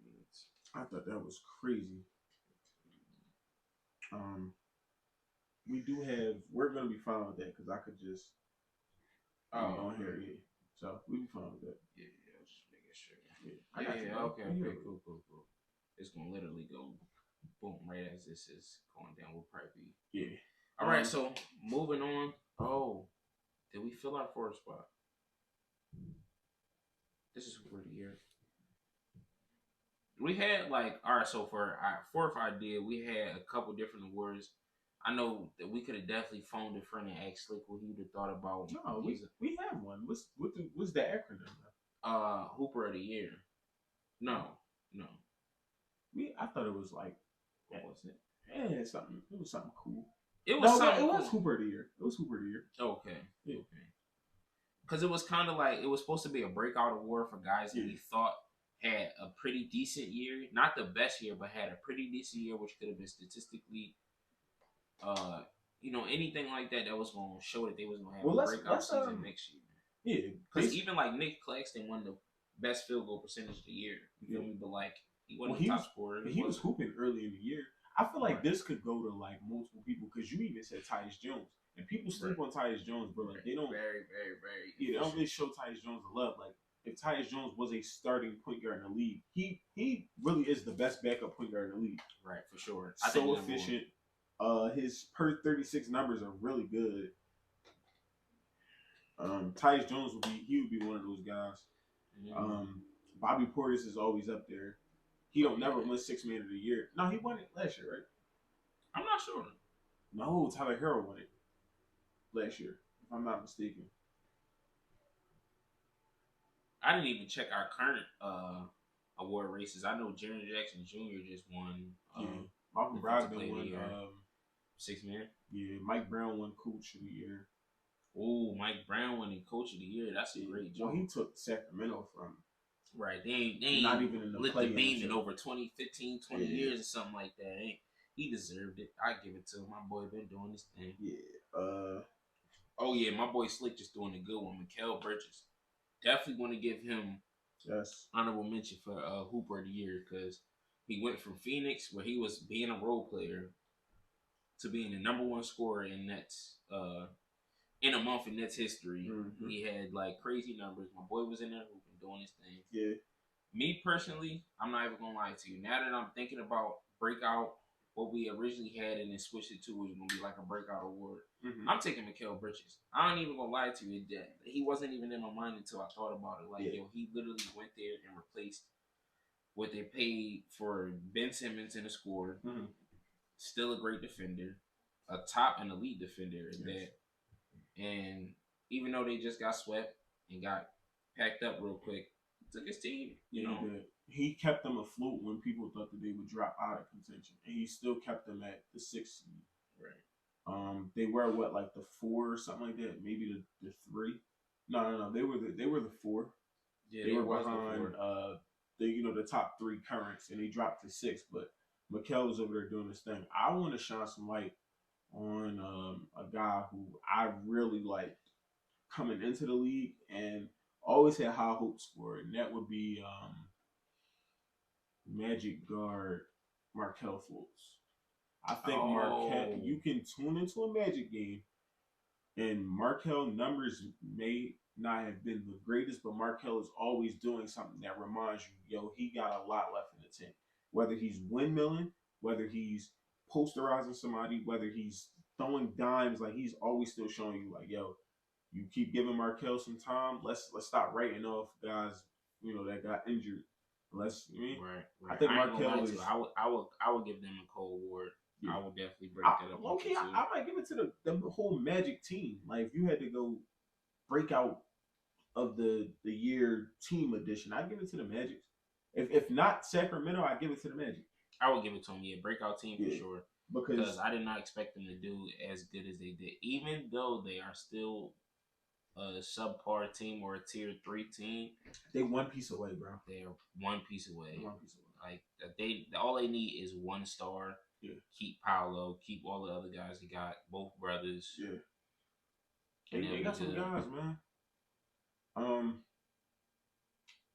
minutes. I thought that was crazy. We do have. We're gonna be fine with that because I could just on here, yeah. So we be fine with that. Yeah, just making sure. Yeah, I got you. Okay, cool. It's gonna literally go boom right as this is going down. We'll probably be yeah. All right, so moving on. Oh, did we fill our fourth spot? This is where the year. We had all right. So for our fourth idea, we had a couple different awards. I know that we could have definitely phoned a friend and asked Slick what he would have thought about. No, we have one. What's the acronym? Hooper of the Year. No. I thought it was like what was it? Yeah, something. It was something cool. It was something. It was Hooper of the Year. It was Hooper of the Year. Okay. Yeah. Okay. Because it was kind of like it was supposed to be a breakout award for guys that we thought had a pretty decent year, not the best year, but had a pretty decent year, which could have been statistically, anything like that was going to show that they was going to have a breakout season next year. Yeah, because even like Nick Claxton won the best field goal percentage of the year. You feel me? But like he wasn't the top scorer. He was hooping early in the year. I feel like this could go to like multiple people because you even said Tyus Jones, and people sleep on Tyus Jones, but like they don't very, very, very. Yeah, they don't really show Tyus Jones the love. Like if Tyus Jones was a starting point guard in the league, he really is the best backup point guard in the league. Right, for sure. So efficient. His per 36 numbers are really good. Tyus Jones would be one of those guys. Bobby Portis is always up there. He don't never win Sixth Man of the Year. No, he won it last year, right? I'm not sure. No, Tyler Herro won it last year, if I'm not mistaken. I didn't even check our current award races. I know Jaren Jackson Jr. just won. Malcolm Brogdon won Sixth Man. Yeah, Mike Brown won Coach of the Year. Oh, Mike Brown winning Coach of the Year. That's a great job. Well, he took Sacramento from. Right. They ain't not even in the lit the beam in over 20 years or something like that. He deserved it. I give it to him. My boy been doing this thing. Yeah. Oh yeah, my boy Slick just doing a good one. Mikal Bridges. Definitely want to give him honorable mention for Hooper of the Year because he went from Phoenix, where he was being a role player, to being the number one scorer in Nets in a month in Nets history. Mm-hmm. He had like crazy numbers. My boy was in there hooping, doing his thing. Yeah. Me personally, I'm not even gonna lie to you. Now that I'm thinking about breakout, what we originally had and then switched it to was gonna be like a breakout award. Mm-hmm. I'm taking Mikal Bridges. I ain't even gonna lie to you. He wasn't even in my mind until I thought about it. Like, he literally went there and replaced what they paid for Ben Simmons in a score. Mm-hmm. Still a great defender, a top and elite defender in that. And even though they just got swept and got packed up real quick, took his team. He kept them afloat when people thought that they would drop out of contention, and he still kept them at the 6th seed. Right. They were like the 4 or something like that, maybe the 3. No. They were the 4. Yeah, they were behind the top 3 currents, and they dropped to 6. But Mikal was over there doing this thing. I want to shine some light on a guy who I really liked coming into the league and always had high hopes for, and that would be Magic guard Markelle Fultz. I think Markelle, you can tune into a Magic game, and Markelle numbers may not have been the greatest, but Markelle is always doing something that reminds you, he got a lot left in the tank. Whether he's windmilling, whether he's posterizing somebody, whether he's throwing dimes, like he's always still showing you, like, you keep giving Markelle some time. Let's stop writing off guys, that got injured. Right. I think Markelle is. I would give them a cold award. Yeah. I would definitely break that up. Okay, I might give it to the whole Magic team. Like if you had to go break out of the year team edition, I'd give it to the Magic. If not Sacramento, I'd give it to the Magic. I would give it to them. Yeah, breakout team for sure. Because I did not expect them to do as good as they did, even though they are still a subpar team or a tier 3 team. They one piece away, bro. They are one piece away. Like all they need is one star. Yeah. Keep Paolo. Keep all the other guys. They got both brothers. Yeah. They got some guys, man.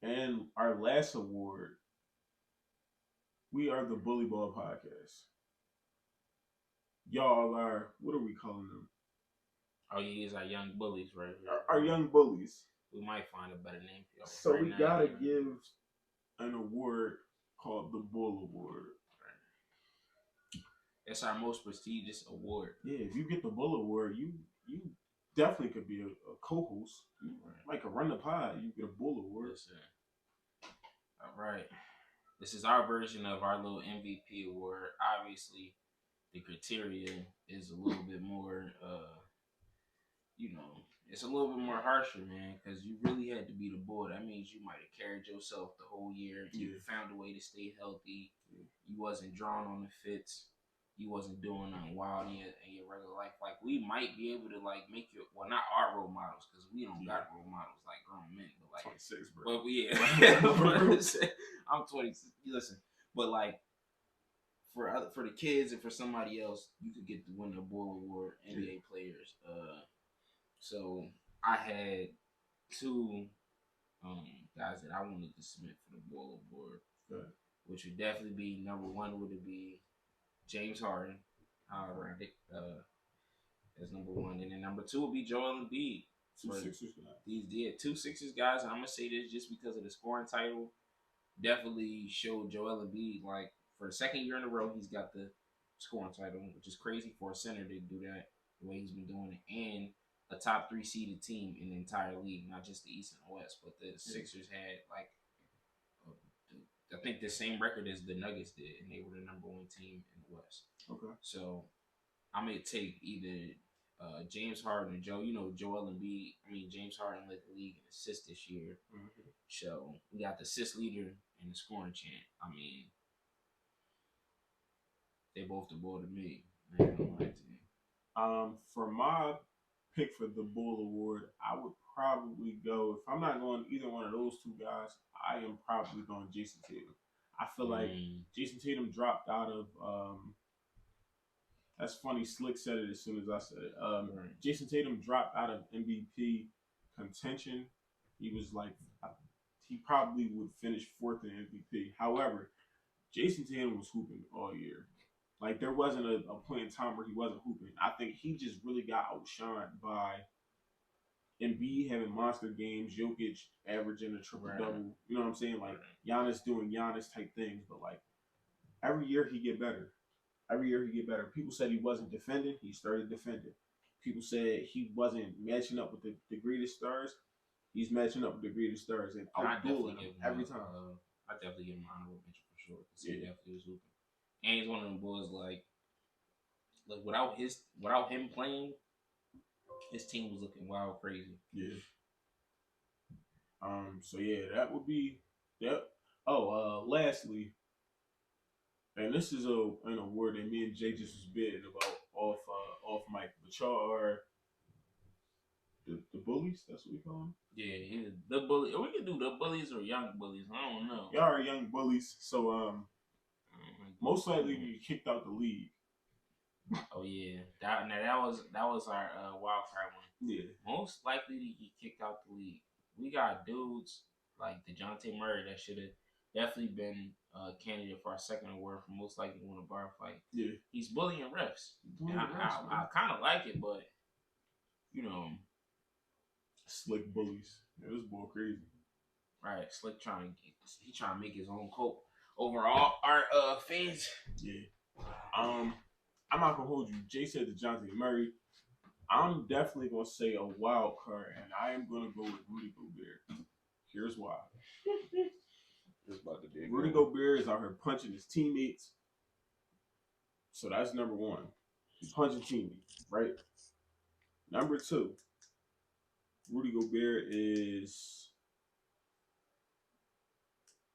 And our last award We are the Bully Ball Podcast. Y'all are, what are we calling them? Oh, yeah, it's our young bullies right here. Our young bullies. We might find a better name for y'all. So right we gotta give an award called the Bull Award. It's our most prestigious award. Yeah, if you get the Bull Award, you definitely could be a co-host. Like a run the pod, you get a Bull Award. Listen. All right. This is our version of our little MVP award. Obviously, the criteria is a little bit more, it's a little bit more harsher, man, because you really had to be the bull. That means you might have carried yourself the whole year. You found a way to stay healthy. You wasn't drawn on the fits. You wasn't doing nothing wild in your regular life. Like, we might be able to, like, make you, well, not our role models, because we don't got role models like grown men, but, like, 26, bro. Well, yeah. I'm 26. Listen, but, like, for the kids and for somebody else, you could get the win the Bull Award, NBA players. So I had two guys that I wanted to submit for the Bull Award, which would definitely be number one would be James Harden, as number one, and then number two would be Joel Embiid. Two Sixers guys. Two Sixers guys, and I'm gonna say this just because of the scoring title. Definitely showed Joel Embiid, like, for the second year in a row, he's got the scoring title, which is crazy for a center to do that the way he's been doing it, and a top 3 seeded team in the entire league, not just the East and the West, but the Sixers had, like, I think the same record as the Nuggets did, and they were the number one team in the West. Okay. So I'm gonna take either James Harden or Joel Embiid. I mean, James Harden led the league in assists this year. Mm-hmm. So we got the assist leader and the scoring champ. I mean, they both the bull to me. I ain't gonna lie to you. For my pick for the Bull Award, I would probably go, if I'm not going either one of those two guys, I am probably going Jason Tatum. I feel like Jason Tatum dropped out of that's funny, Slick said it as soon as I said it. Jason Tatum dropped out of MVP contention. He was like, he probably would finish 4th in MVP. However, Jason Tatum was hooping all year. Like, there wasn't a point in time where he wasn't hooping. I think he just really got outshined by Embiid having monster games, Jokic averaging a triple-double. You know what I'm saying? Like, Giannis doing Giannis type things. But, like, every year he get better. People said he wasn't defending. He started defending. People said he wasn't matching up with the greatest stars. He's matching up with the greatest stars and outdueling them every time. I definitely give him an honorable mention for sure, because he definitely was hooping. And he's one of them boys, like without him playing, his team was looking wild crazy. Yeah. So yeah, that would be that. Oh, lastly, and this is an award that me and Jay just was bidding about off mic, but y'all are the bullies. That's what we call them. Yeah, the bully. We can do the bullies or young bullies. I don't know. Y'all are young bullies, so most likely you get kicked out the league. Oh yeah, that was our wild card one. Yeah, most likely to get kicked out the league. We got dudes like DeJounte Murray that should have definitely been a candidate for our second award for most likely to win a bar fight. Yeah, he's bullying refs. I kind of like it, but Slick bullies. Yeah, this boy crazy. Right, Slick trying to make his own coat overall. Our fans. Yeah. I'm not gonna hold you. Jay said DeJounte Murray. I'm definitely gonna say a wild card, and I am gonna go with Rudy Gobert. Here's why. Rudy Gobert is out here punching his teammates. So that's number one. He's punching teammates, right? Number two, Rudy Gobert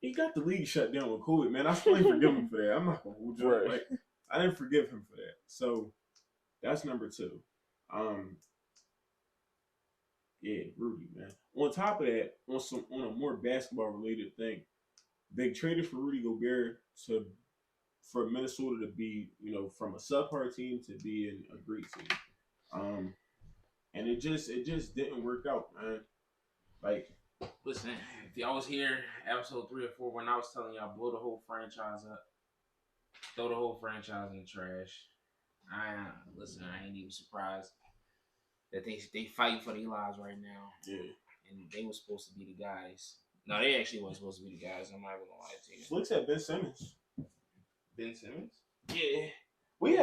he got the league shut down with COVID, man. I still ain't forgive him for that. I'm not gonna hold you. Right. Like, I didn't forgive him for that. So that's number two. Yeah, Rudy, man. On top of that, on a more basketball related thing, they traded for Rudy Gobert for Minnesota to be, from a subpar team to be a great team. And it just didn't work out, man. Like, listen, if y'all was here, episode 3 or 4, when I was telling y'all blow the whole franchise up, Throw the whole franchise in the trash. Listen. I ain't even surprised that they fighting for their lives right now. Yeah. And they were supposed to be the guys. No, they actually weren't supposed to be the guys. I'm not even gonna lie to you. Slick said Ben Simmons. Ben Simmons? Yeah. We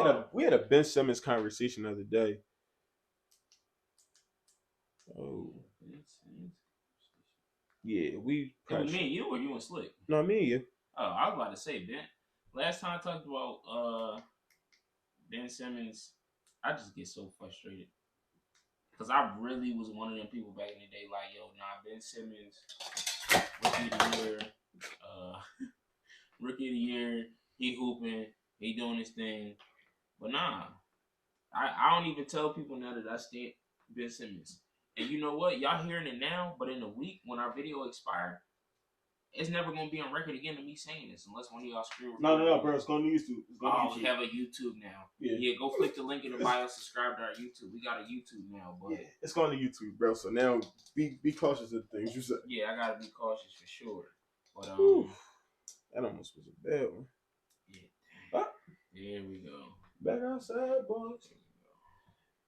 had a Ben Simmons conversation the other day. Oh. Ben Simmons. Yeah, we. It was me and you, or you and Slick? No, me and you. Oh, I was about to say Ben. Last time I talked about Ben Simmons, I just get so frustrated because I really was one of them people back in the day. Like, yo, nah, Ben Simmons, rookie of the year, rookie of the year. He hooping, he doing his thing, but nah, I don't even tell people now that I stand Ben Simmons. And you know what? Y'all hearing it now, but in a week when our video expire, it's never gonna be on record again to me saying this unless one of y'all screw. No, bro. It's going to YouTube. We have a YouTube now. Yeah, go click the link in the bio. Subscribe to our YouTube. We got a YouTube now, but it's going to YouTube, bro. So now be cautious of the things you say. Yeah, I gotta be cautious for sure. But that almost was a bad one. Yeah. There we go. Back outside, boys.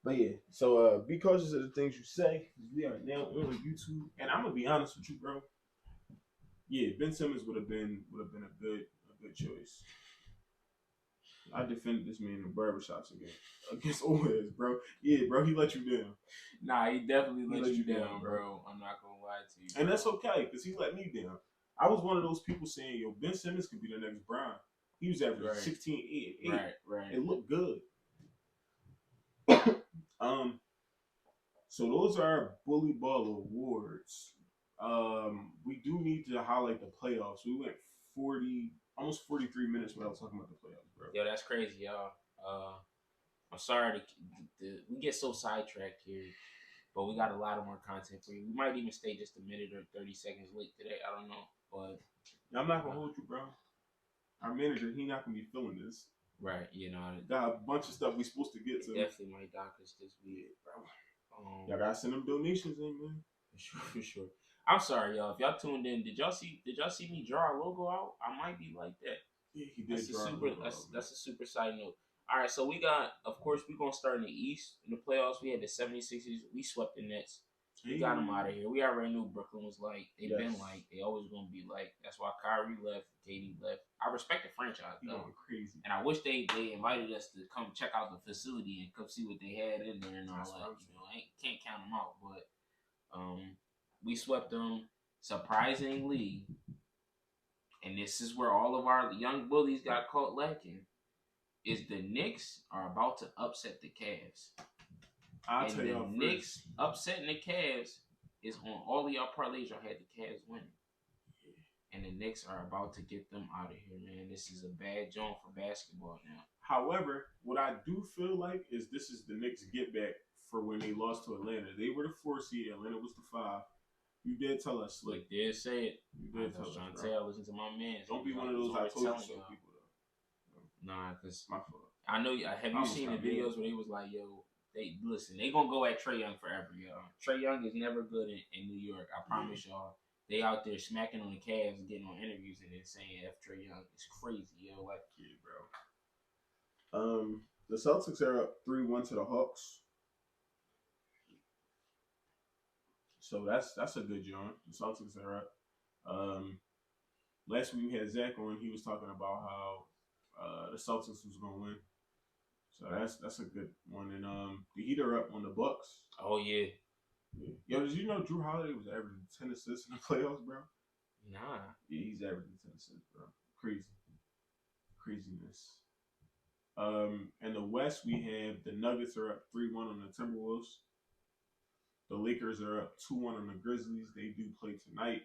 But yeah, so be cautious of the things you say. We are now on YouTube, and I'm gonna be honest with you, bro. Yeah, Ben Simmons would have been a good choice. I defended this man in the barbershops against Oles, bro. Yeah, bro, he let you down. Nah, he definitely let you down, bro. I'm not gonna lie to you. And that's okay, because he let me down. I was one of those people saying, yo, Ben Simmons could be the next Bron. He was averaging 16, 8, 8. Right. It looked good. So those are Bully Ball awards. We do need to highlight the playoffs. We went almost 43 minutes without talking about the playoffs, bro. Yo, that's crazy, y'all. I'm sorry we get so sidetracked here, but we got a lot of more content for you. We might even stay just a minute or 30 seconds late today. I don't know, but I'm not gonna hold you, bro. Our manager, he not gonna be feeling this. Right, got a bunch of stuff we supposed to get to. Definitely might dock us this week, bro. Y'all gotta send them donations in, man. For sure. I'm sorry, y'all. If y'all tuned in, did y'all see me draw our logo out? I might be like that. Yeah, he did. That's a super side note. All right, so we got, of course, we're gonna start in the East. In the playoffs, we had the 76ers. We swept the Nets. We got them out of here. We already knew Brooklyn was like. They've been like. They always gonna be like. That's why Kyrie left, KD left. I respect the franchise though. Crazy. And I wish they invited us to come check out the facility and come see what they had in there and all that. I can't count them out, but we swept them surprisingly. And this is where all of our young bullies got caught lacking. Is the Knicks are about to upset the Cavs. I'll tell you the Knicks upsetting the Cavs is on all of y'all parlays. Y'all had the Cavs winning. And the Knicks are about to get them out of here, man. This is a bad joint for basketball now. However, what I do feel like is this is the Knicks' get back for when they lost to Atlanta. They were the 4 seed. Atlanta was the 5. You did tell us, Slick. You did say it. You did tell us, listen to my man. Don't be one of those I told you so people, though. Nah, because my fault. I know. Have you seen the videos where they was like, yo, they gonna go at Trae Young forever, y'all. Trae Young is never good in New York. I promise y'all. They out there smacking on the Cavs and getting on interviews and then saying F Trae Young. It's crazy, yo. Like, yeah, bro. The Celtics are up 3-1 to the Hawks. So that's a good joint. The Celtics are up. Last week we had Zach on. He was talking about how the Celtics was gonna win. So that's a good one. And the Heat are up on the Bucks. Oh yeah. Yo, did you know Drew Holiday was averaging 10 assists in the playoffs, bro? Nah. Yeah, he's averaging 10 assists, bro. Craziness. In the West, we have the Nuggets are up 3-1 on the Timberwolves. The Lakers are up 2-1 on the Grizzlies. They do play tonight.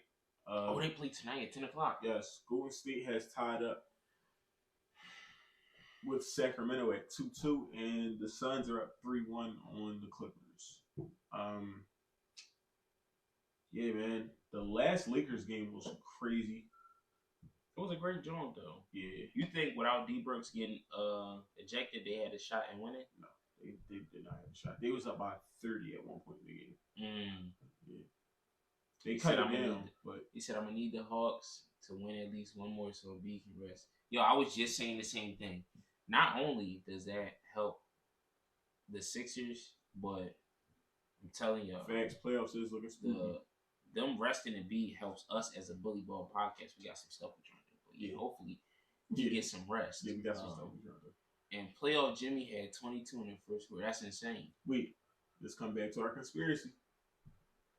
They play tonight at 10 o'clock. Yes. Golden State has tied up with Sacramento at 2-2, and the Suns are up 3-1 on the Clippers. Yeah, man. The last Lakers game was crazy. It was a great jump, though. Yeah. You think without D Brooks getting ejected, they had a shot in winning? No, they did not have a shot. They was up by 30 at one point in the game. Yeah. They cut it down, but he said, "I'm gonna need the Hawks to win at least one more so B can rest. Yo, I was just saying the same thing. Not only does that help the Sixers, but I'm telling y'all, facts, playoffs is looking spooky. Them resting and B helps us as a Bully Ball podcast. We got some stuff we're trying to do, but yeah, hopefully you get some rest. Yeah, we got some stuff we're trying to do. And playoff Jimmy had 22 in the first quarter. That's insane. Wait, let's come back to our conspiracy.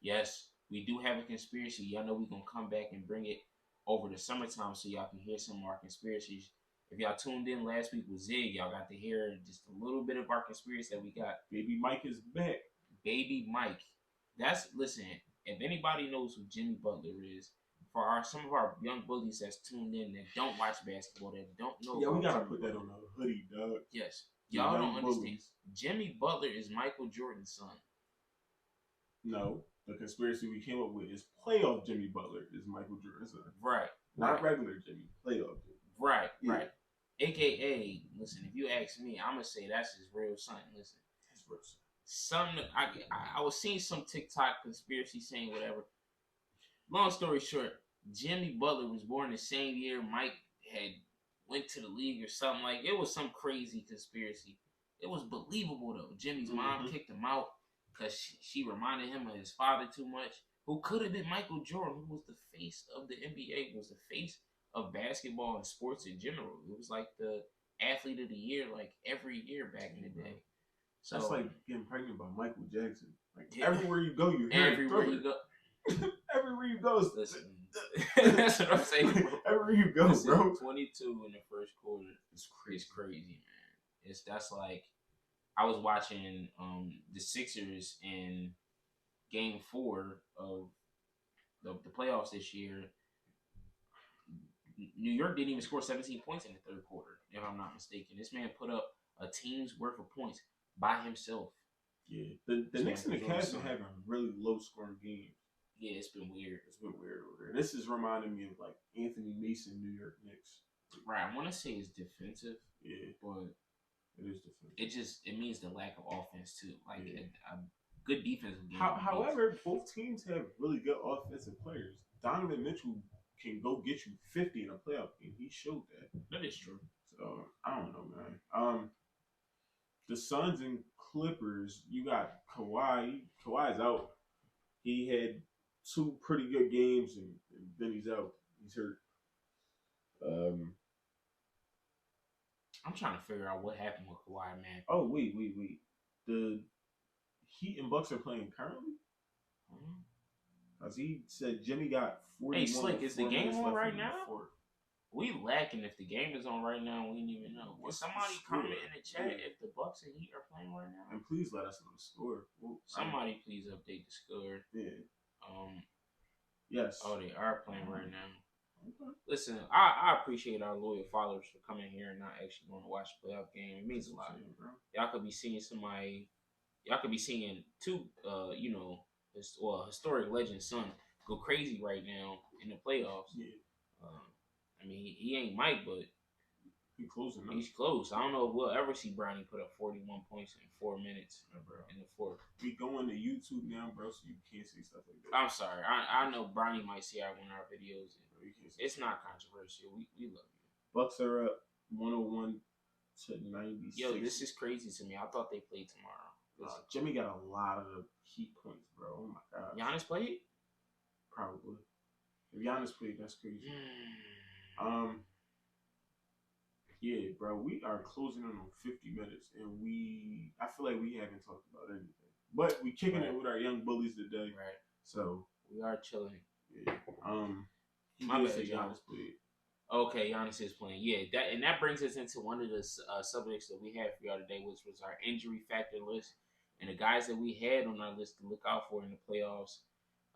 Yes, we do have a conspiracy. Y'all know we're going to come back and bring it over the summertime so y'all can hear some of our conspiracies. If y'all tuned in last week with Zig, y'all got to hear just a little bit of our conspiracy that we got. Baby Mike is back. Baby Mike. Listen, if anybody knows who Jimmy Butler is, for some of our young bullies that's tuned in that don't watch basketball, that don't know. Yeah, we got to put that on a hoodie, dog. Yes. Y'all don't understand. Jimmy Butler is Michael Jordan's son. No. The conspiracy we came up with is playoff Jimmy Butler is Michael Jordan's son. Right. Not regular Jimmy. Playoff Jimmy. Right. Yeah. Right. AKA, listen, if you ask me, I'm going to say that's his real son. Listen. His real son. I was seeing some TikTok conspiracy saying whatever. Long story short, Jimmy Butler was born the same year Mike had went to the league or something. Like, it was some crazy conspiracy. It was believable, though. Jimmy's mom kicked him out because she reminded him of his father too much. Who could have been Michael Jordan, who was the face of the NBA, was the face of basketball and sports in general. It was like the athlete of the year, like every year back in the day. So that's like getting pregnant by Michael Jackson. Like everywhere you go, you hear everywhere you go. Everywhere you go, listen. That's what I'm saying, bro. Everywhere you go, bro. 22 in the first quarter. It's crazy, man. That's like I was watching the Sixers in Game 4 of the playoffs this year. New York didn't even score 17 points in the third quarter, if I'm not mistaken. This man put up a team's worth of points by himself. Yeah, the Knicks and the Cavs been having really low scoring games. Yeah, it's been weird. It's been weird over there. This is reminding me of like Anthony Mason, New York Knicks. Right, I want to say it's defensive. Yeah, but it is defensive. It means the lack of offense too. Like a good defensive game. However, both teams have really good offensive players. Donovan Mitchell can go get you 50 in a playoff game. He showed that. That is true. So I don't know, man. The Suns and Clippers, you got Kawhi. Kawhi's out. He had 2 pretty good games, and then he's out. He's hurt. I'm trying to figure out what happened with Kawhi, man. Oh, wait. The Heat and Bucks are playing currently? Because he said Jimmy got 41. Hey, Slick, is the game on right now? We lacking if the game is on right now. We didn't even know. Will somebody comment in the chat if the Bucks and Heat are playing right now? And please let us know the score. Somebody please update the score. Yeah. Yes. Oh, they are playing right now. Okay. Listen, I appreciate our loyal followers for coming here and not actually going to watch the playoff game. It means a lot. Y'all could be seeing somebody. Y'all could be seeing two, historic legend son go crazy right now in the playoffs. Yeah. I mean, he ain't Mike, but he's close enough. He's close. I don't know if we'll ever see Brownie put up 41 points in 4 minutes in the fourth. We going to YouTube now, bro, so you can't see stuff like that. I'm sorry. I know Brownie might see one of our videos. It's not controversial. We love you. Bucks are up 101-96. Yo, this is crazy to me. I thought they played tomorrow. Jimmy got a lot of Heat points, bro. Oh my god. Giannis played? Probably. If Giannis played, that's crazy. Yeah, bro, we are closing in on 50 minutes, and I feel like we haven't talked about anything. But we kicking it with our young bullies today. Right. So we are chilling. Yeah. My bad, Giannis played. Okay, Giannis is playing. Yeah, that brings us into one of the subjects that we had for y'all today, which was our injury factor list and the guys that we had on our list to look out for in the playoffs.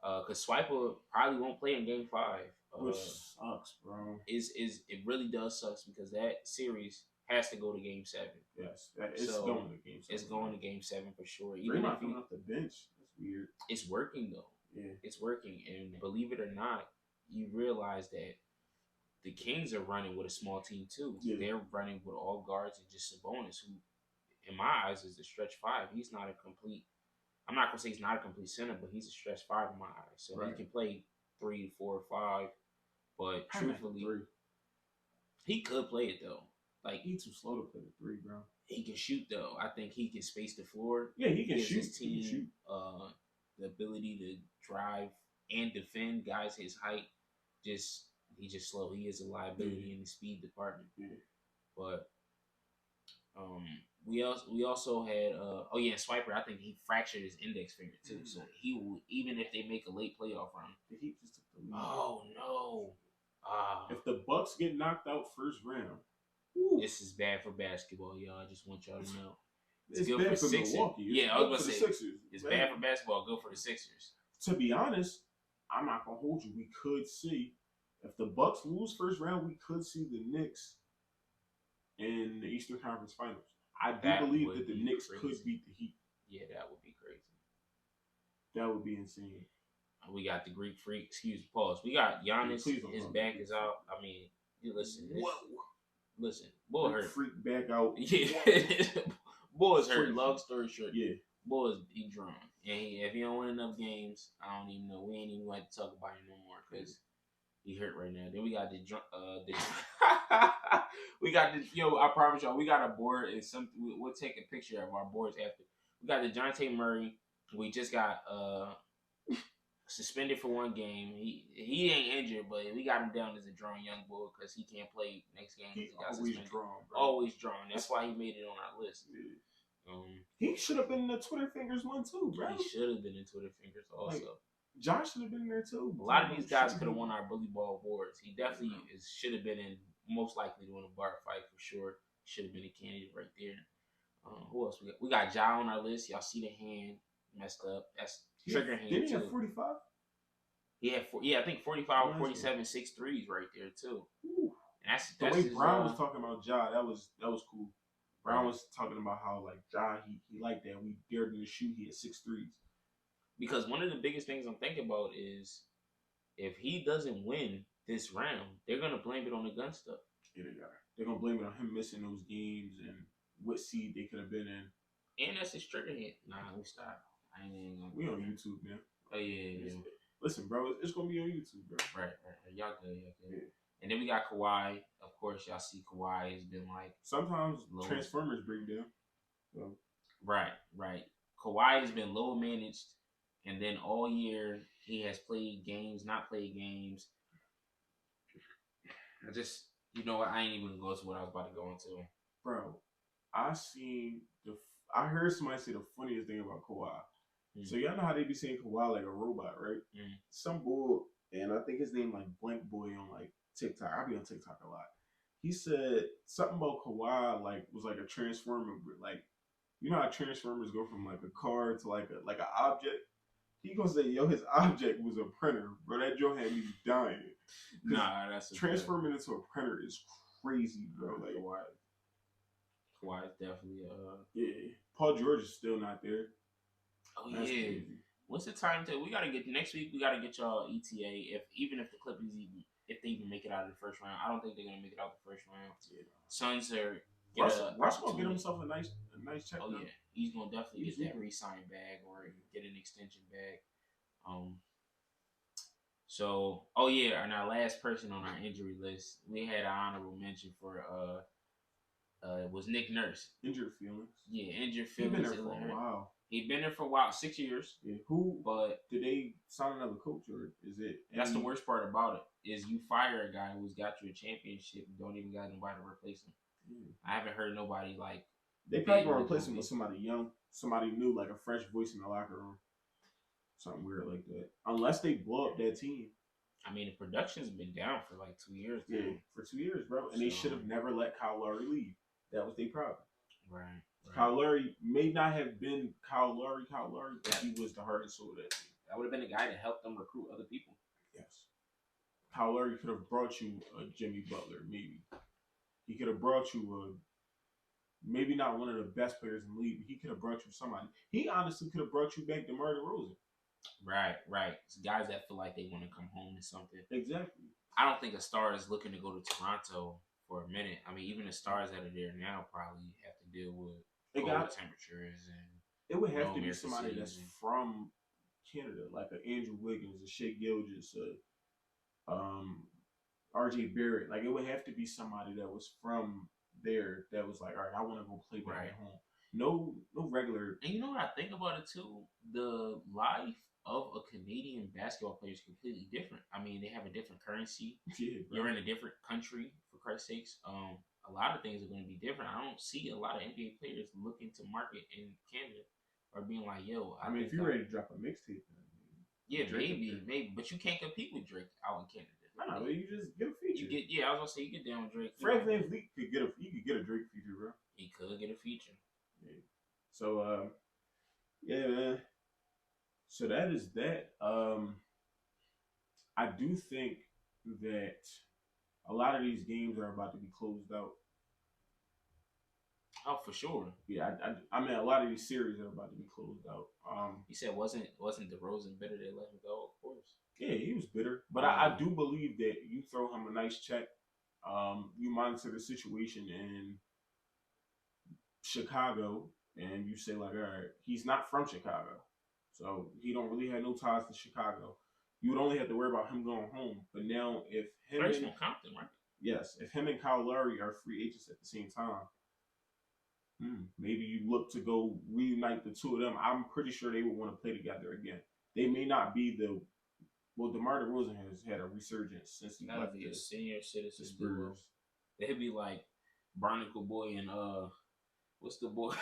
Because Swiper probably won't play in Game 5. Which sucks, bro. It really does sucks because that series has to go to Game 7. Yes, it's going to Game 7. It's going to Game 7 for sure. Even if coming off the bench, that's weird. It's working though. Yeah, it's working, and believe it or not, you realize that the Kings are running with a small team too. Yeah. They're running with all guards and just Sabonis, who, in my eyes, is a stretch 5. He's not a complete. I'm not gonna say he's not a complete center, but he's a stretch 5 in my eyes. So he can play 3, 4, 5. But truthfully, he could play it though. Like he's too slow to play the 3, bro. He can shoot though. I think he can space the floor. Yeah, he can shoot. His team, he can shoot. The ability to drive and defend guys his height. He's just slow. He is a liability in the speed department. Yeah. But we also had Swiper. I think he fractured his index finger too. So he will, even if they make a late playoff run. The Heat just took the lead. Oh no! If the Bucks get knocked out first round, this is bad for basketball, y'all. I just want y'all to know. It's good bad for Milwaukee. Yeah, I was gonna say it's bad for basketball. Good for the Sixers. To be honest, I'm not gonna hold you. We could see if the Bucks lose first round, we could see the Knicks in the Eastern Conference Finals. I do believe that the Knicks could beat the Heat. Yeah, that would be crazy. That would be insane. We got the Greek Freak. Excuse me, pause. We got Giannis. His back is out. I mean, you listen. Listen, boy hurt. Freak back out. Yeah, boy's hurt. Long story short, yeah, boy's he drawn, and if he don't win enough games, I don't even know. We ain't even going to talk about it no more because he hurt right now. Then we got we got the I promise y'all, we got a board. It's something we'll take a picture of our boards after. We got the DeJounte Murray. We just got suspended for 1 game. He ain't injured, but we got him down as a drawn young bull because he can't play next game. He got always drawn, bro. Always drawn. That's why he made it on our list. Yeah. He should have been in the Twitter Fingers one too, bro. He should have been in Twitter Fingers also. Like, Josh should have been there too. A lot of these guys could have won our bully ball awards. He definitely should have been in, most likely to win a bar fight for sure. Should have been a candidate right there. Who else we got? We got Ja on our list. Y'all see the hand messed up. That's trigger hand. Didn't he have 45? I think 45 or 47 6 threes right there too. Ooh. And that's the way Brown was talking about Ja. That was cool. Brown was talking about how like Ja he liked that we dared him to shoot. He had 6 threes. Because one of the biggest things I'm thinking about is if he doesn't win this round, they're gonna blame it on the gun stuff. Yeah, they are. They're gonna blame it on him missing those games and what seed they could have been in. And that's his trigger hit. Nah, we stop. I ain't gonna. We on YouTube, man. Oh yeah. Listen, bro, it's gonna be on YouTube, bro. Right. Y'all good. Yeah. And then we got Kawhi. Of course, y'all see Kawhi has been like sometimes Transformers bring down. So. Right. Kawhi has been low managed, and then all year he has played games, not played games. I just, I ain't even gonna go to what I was about to go into. Bro, I heard somebody say the funniest thing about Kawhi. So y'all know how they be saying Kawhi like a robot, right? Some bull, and I think his name like Blank Boy on like TikTok. I be on TikTok a lot. He said something about Kawhi like was like a transformer, like how Transformers go from like a car to like an object. He gonna say, yo, his object was a printer, bro. That joint had me dying. Nah, that's transforming into a printer is crazy, bro. Like Kawhi is definitely yeah. Paul George is still not there. Oh that's crazy. What's the time to? We gotta get next week. We gotta get y'all ETA. Even if the Clippers if they even make it out of the first round, I don't think they're gonna make it out the first round. Yeah. Suns are. Russell gonna get himself a nice check. Oh yeah, he's gonna definitely get that re-sign bag or get an extension bag. So and our last person on our injury list, we had an honorable mention for was Nick Nurse. Injured feelings. Yeah, injured feelings. He's been there for a while. He's been there for a while, 6 years. Yeah. But did they sign another coach or is it? That's the worst part about it is you fire a guy who's got you a championship and don't even got nobody to replace him. I haven't heard nobody like. They probably gonna replace him with somebody young, somebody new, like a fresh voice in the locker room. Something weird like that. Unless they blow up that team. I mean, the production's been down for like 2 years. Yeah, for 2 years, bro. And they should have never let Kyle Lowry leave. That was their problem. Right. Kyle Lowry may not have been Kyle Lowry, but he was the heart and soul of that team. That would have been the guy to help them recruit other people. Yes. Kyle Lowry could have brought you a Jimmy Butler, maybe. He could have brought you maybe not one of the best players in the league, but he could have brought you somebody. He honestly could have brought you back DeMar DeRozan. Right. It's guys that feel like they want to come home to something. Exactly. I don't think a star is looking to go to Toronto for a minute. I mean, even the stars that are there now probably have to deal with cold temperatures and it would have to be somebody that's from Canada, like an Andrew Wiggins, a Shea Gilgeous, R.J. Barrett. Like, it would have to be somebody that was from there that was like, all right, I want to go play back at home. No regular. And you know what I think about it too? The life of a Canadian basketball player is completely different. I mean, they have a different currency. Yeah, you're in a different country, for Christ's sakes. A lot of things are going to be different. I don't see a lot of NBA players looking to market in Canada or being like, yo. I mean, if you're ready to drop a mixtape, yeah, maybe, but you can't compete with Drake out in Canada. No, you just get a feature. I was gonna say you get down with Drake. Fred VanVleet could get a Drake feature, bro. He could get a feature. Yeah. So, yeah, man. So that is that. I do think that a lot of these games are about to be closed out. Oh, for sure. Yeah, I mean, a lot of these series are about to be closed out. You said wasn't DeRozan bitter they let him go? Of course. Yeah, he was bitter, but I do believe that you throw him a nice check. You monitor the situation in Chicago, and you say like, all right, he's not from Chicago, so he don't really have no ties to Chicago. You would only have to worry about him going home. But now, if him and Compton, right? Yes, if him and Kyle Lowry are free agents at the same time, maybe you look to go reunite the two of them. I'm pretty sure they would want to play together again. They may not be the. Well, DeMar DeRozan has had a resurgence since he left the senior citizen Spurs. They'd be like Barnacle Boy and what's the boy?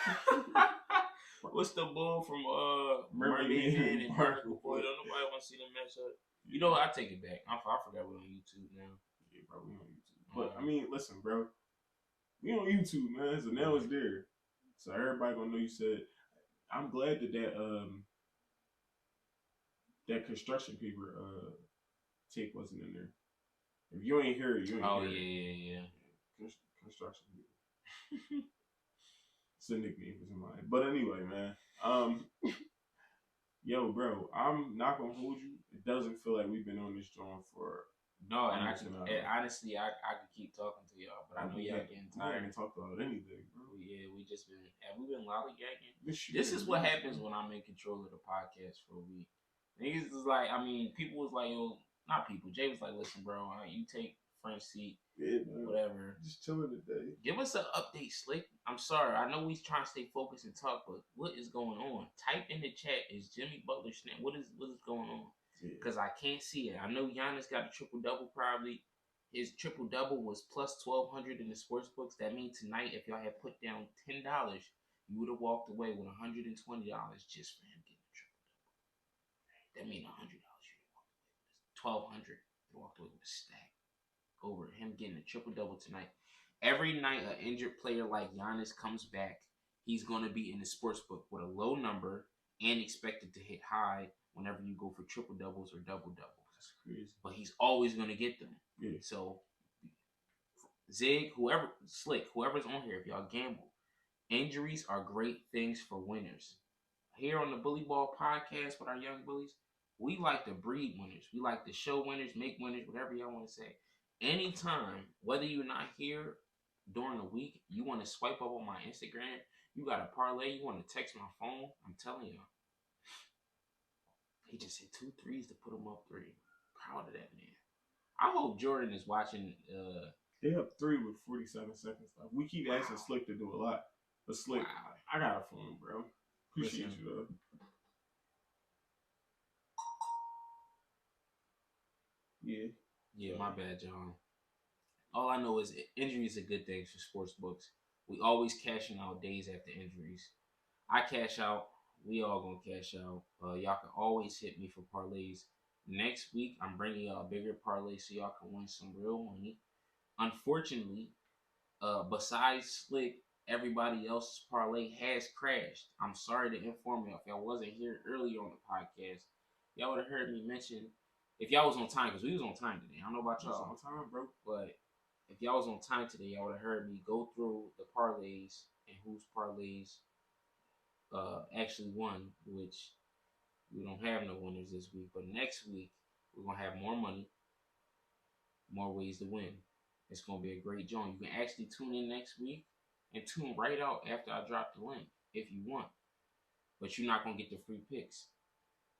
What's the bull from Mermaid Man and Barnacle Boy? Don't nobody want to see them match up. You know what? I take it back. I forgot we're on YouTube now. Yeah, bro, we on YouTube. But I mean, listen, bro, we on YouTube, man. So now it's there. So everybody gonna know you said. I'm glad that construction paper tape wasn't in there. If you ain't hear it, you ain't hear it. Yeah. Construction paper. It's a nickname for somebody. But anyway, man. Yo, bro, I'm not gonna hold you. It doesn't feel like we've been on this joint for no, and honestly, I could keep talking to y'all, but I know y'all getting tired. We haven't talked about anything, bro. Yeah, we been lollygagging. This is what happens when I'm in control of the podcast for a week. Niggas is like, I mean, people was like, yo, not people. Jay was like, listen, bro, you take front seat, whatever. Just chilling today. Give us an update, Slick. I'm sorry. I know we trying to stay focused and talk, but what is going on? Type in the chat. Is Jimmy Butler snap? What is going on? Because I can't see it. I know Giannis got a triple-double probably. His triple-double was plus 1,200 in the sports books. That means tonight, if y'all had put down $10, you would have walked away with $120 just for him getting a triple-double. That means $100 you walked away with. $1,200 you walked away with a stack over him getting a triple-double tonight. Every night an injured player like Giannis comes back, he's going to be in the sports book with a low number and expected to hit high whenever you go for triple-doubles or double-doubles. That's crazy. But he's always going to get them. Yeah. So, Zig, whoever's on here, if y'all gamble, injuries are great things for winners. Here on the Bully Ball podcast with our young bullies, we like to breed winners. We like to show winners, make winners, whatever y'all want to say. Anytime, whether you're not here during the week, you want to swipe up on my Instagram, you got a parlay, you want to text my phone, I'm telling y'all. He just hit 2 threes to put him up 3. Proud of that man. I hope Jordan is watching. They up 3 with 47 seconds left. We keep asking Slick to do a lot, but Slick, I got a phone, bro. Appreciate you though. Yeah. Yeah, my bad, John. All I know is injuries are good things for sports books. We always cashing out days after injuries. I cash out. We all gonna cash out. Y'all can always hit me for parlays. Next week, I'm bringing y'all a bigger parlay so y'all can win some real money. Unfortunately, besides Slick, everybody else's parlay has crashed. I'm sorry to inform y'all. If y'all wasn't here earlier on the podcast, y'all would have heard me mention, if y'all was on time, because we was on time today. I don't know about y'all. On time, bro. But if y'all was on time today, y'all would have heard me go through the parlays and whose parlays actually won, which we don't have no winners this week. But next week, we're going to have more money, more ways to win. It's going to be a great joint. You can actually tune in next week and tune right out after I drop the link if you want. But you're not going to get the free picks.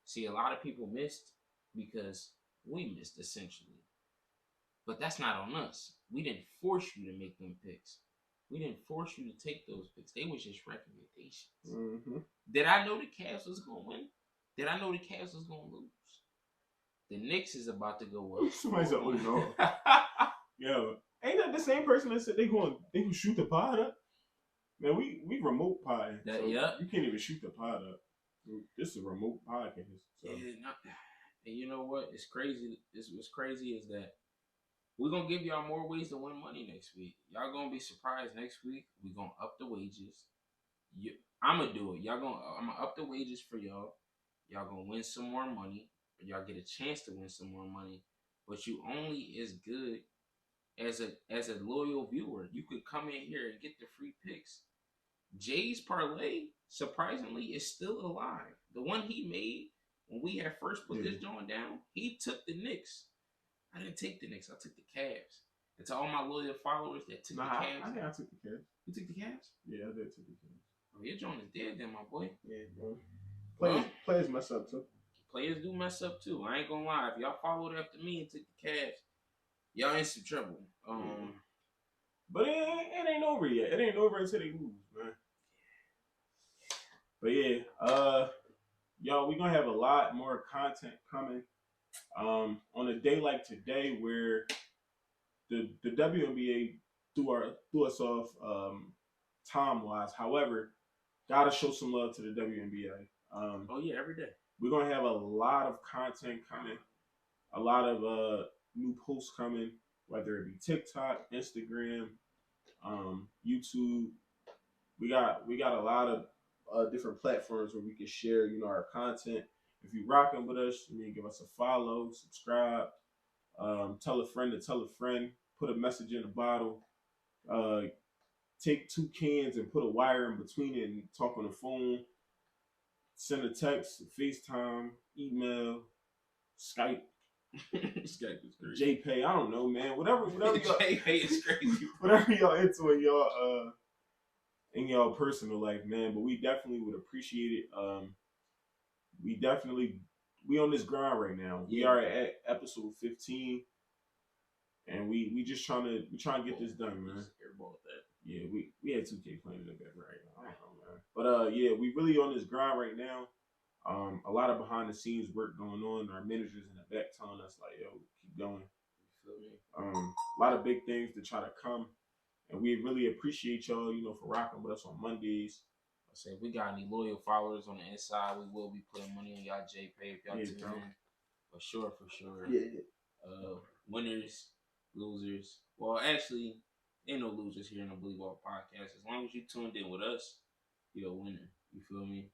See, a lot of people missed because we missed, essentially. But that's not on us. We didn't force you to make them picks. We didn't force you to take those picks. They was just recommendations. Mm-hmm. Did I know the Cavs was going to win? Did I know the Cavs was going to lose? The Knicks is about to go up. Somebody said, "Oh no." Yo, ain't that the same person that said they gonna shoot the pod up? Man, we remote pod. So yeah. You can't even shoot the pod up. This is a remote podcast. So. Yeah, and you know what? It's crazy. What's crazy is that we're gonna give y'all more ways to win money next week. Y'all gonna be surprised next week. We're gonna up the wages. I'm gonna do it. I'm gonna up the wages for y'all. Y'all gonna win some more money. Y'all get a chance to win some more money. But you only as good as a loyal viewer. You could come in here and get the free picks. Jay's parlay, surprisingly, is still alive. The one he made when we had first put this joint down, he took the Knicks. I didn't take the Knicks. I took the Cavs. And to all my loyal followers that took the Cavs. I think I took the Cavs. You took the Cavs? Yeah, I did take the Cavs. Oh, your joint is dead then, my boy. Yeah, bro. Players mess up too. Players do mess up too. I ain't gonna lie. If y'all followed after me and took the Cavs, y'all in some trouble. But it ain't over yet. It ain't over until they lose, man. But yeah, y'all, we gonna have a lot more content coming. On a day like today, where the WNBA threw us off time wise. However, gotta show some love to the WNBA. Oh yeah, every day. We're gonna have a lot of content coming, a lot of new posts coming, whether it be TikTok, Instagram, YouTube. We got a lot of different platforms where we can share, our content. If you're rocking with us, give us a follow, subscribe, tell a friend to tell a friend, put a message in a bottle, take 2 cans and put a wire in between it and talk on the phone, send a text, FaceTime, email, Skype. Skype is crazy. JPay, I don't know, man. Whatever y'all JPay is crazy. Whatever y'all into in y'all personal life, man. But we definitely would appreciate it. We on this grind right now. We are at episode 15, and we just trying to get this done, man. Yeah, we had 2K playing in the back right now. I don't know, man. But yeah, we really on this grind right now. A lot of behind the scenes work going on. Our managers in the back telling us like, yo, keep going. You feel me? A lot of big things to try to come. And we really appreciate y'all, for rocking with us on Mondays. I say if we got any loyal followers on the inside, we will be putting money on y'all JPay if y'all tune in. For sure. Yeah. Winners, losers. Well, actually, ain't no losers here in the Blue Ball Podcast. As long as you tuned in with us, you're a winner. You feel me?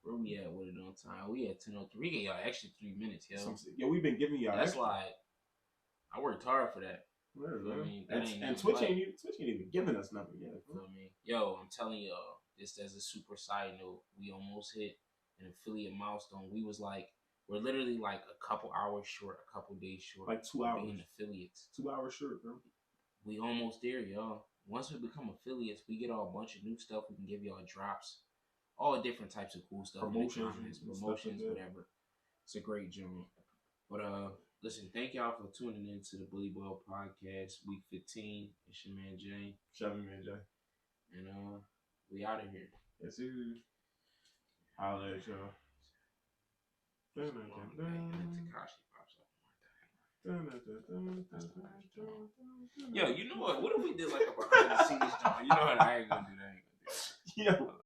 Where we at with it on time? We at 10:03. We gave y'all extra 3 minutes, yo. Yeah, we've been giving y'all. That's like I worked hard for that. And Twitch ain't even giving us nothing yet. Yo, I'm telling y'all, just as a super side note, we almost hit an affiliate milestone. We're literally like a couple hours short, a couple days short. Like 2 hours. Being affiliates. 2 hours short, bro. We almost there, y'all. Once we become affiliates, we get all a bunch of new stuff. We can give y'all drops. All different types of cool stuff. Promotions, whatever. It's a great journey. But listen, thank y'all for tuning in to the Bully Ball Podcast, week 15. It's your man Jay. Man Jay. And we out of here. Yes, sir. Holla at y'all. Takashi pops up. Yo, you know what? What if we did like a behind the scenes joint? You know what? I ain't gonna do that. Yo.